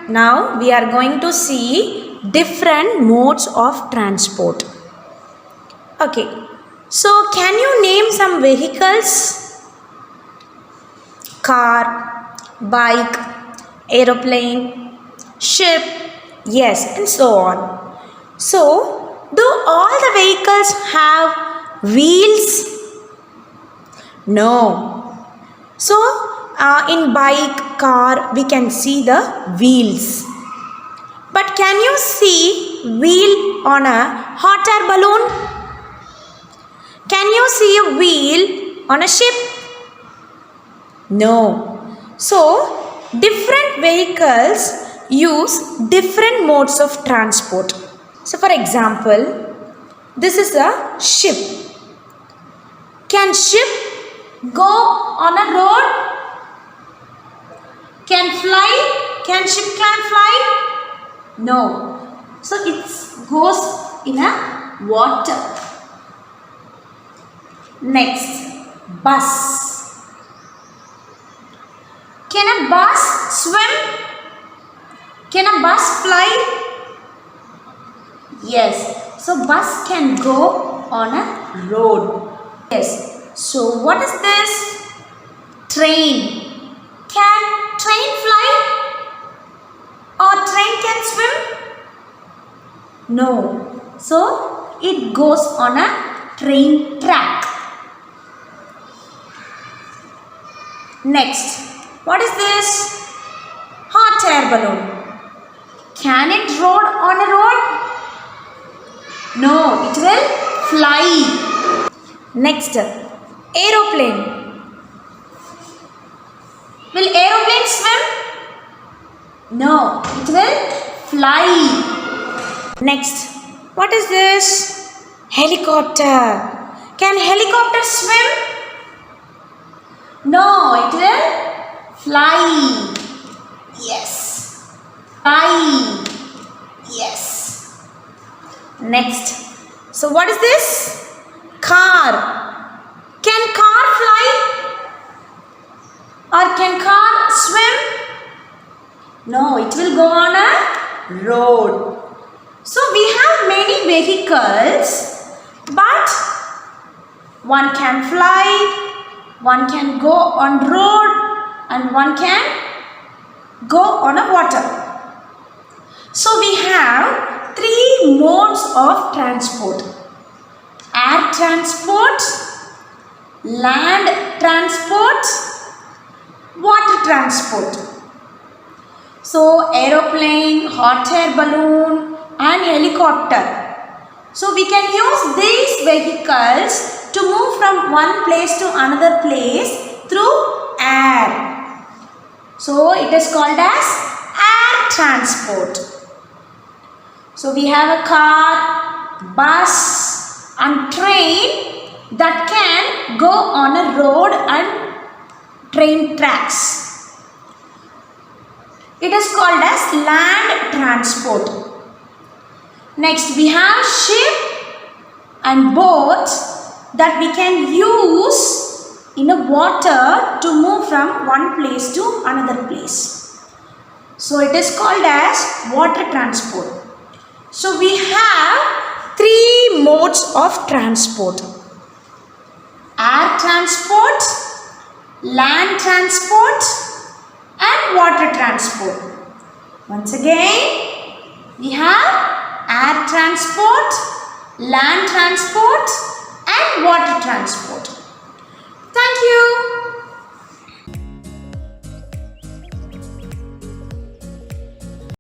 Now we are going to see different modes of transport. Okay, so can you name some vehicles? Car, bike, aeroplane, ship, yes, and so on. So, do all the vehicles have wheels? No. So, in bike, car, we can see the wheels. But can you see wheel on a hot air balloon? Can you see a wheel on a ship? No. So, different vehicles use different modes of transport. So, for example, this is a ship. Can ship go on a road? Can ship fly? No. So, it goes in a water. Next, bus. Can a bus swim? Can a bus fly? Yes. So, bus can go on a road. Yes. So, what is this? Train. Can train fly? Or train can swim? No. So, it goes on a train track. Next, what is this? Hot air balloon. Can it roll on a road? No, it will fly. Next, aeroplane. Will aeroplane swim? No, it will fly. Next, what is this? Helicopter. Can helicopter swim? No, it will fly. Yes. Fly. Yes. Next. So what is this? Car. Can car fly? Or can car swim? No, it will go on a road. So we have many vehicles, but one can fly, one can go on road, and one can go on a water. So we have three modes of transport: air transport, land transport, water transport. So aeroplane, hot air balloon and helicopter. So we can use these vehicles to move from one place to another place through air. So it is called as air transport. So we have a car, bus and train that can go on a road and train tracks. It is called as land transport. Next we have ship and boat that we can use in a water to move from one place to another place. So it is called as water transport. So we have three modes of transport: air transport, land transport and water transport. Once again, we have air transport, land transport and water transport. Thank you.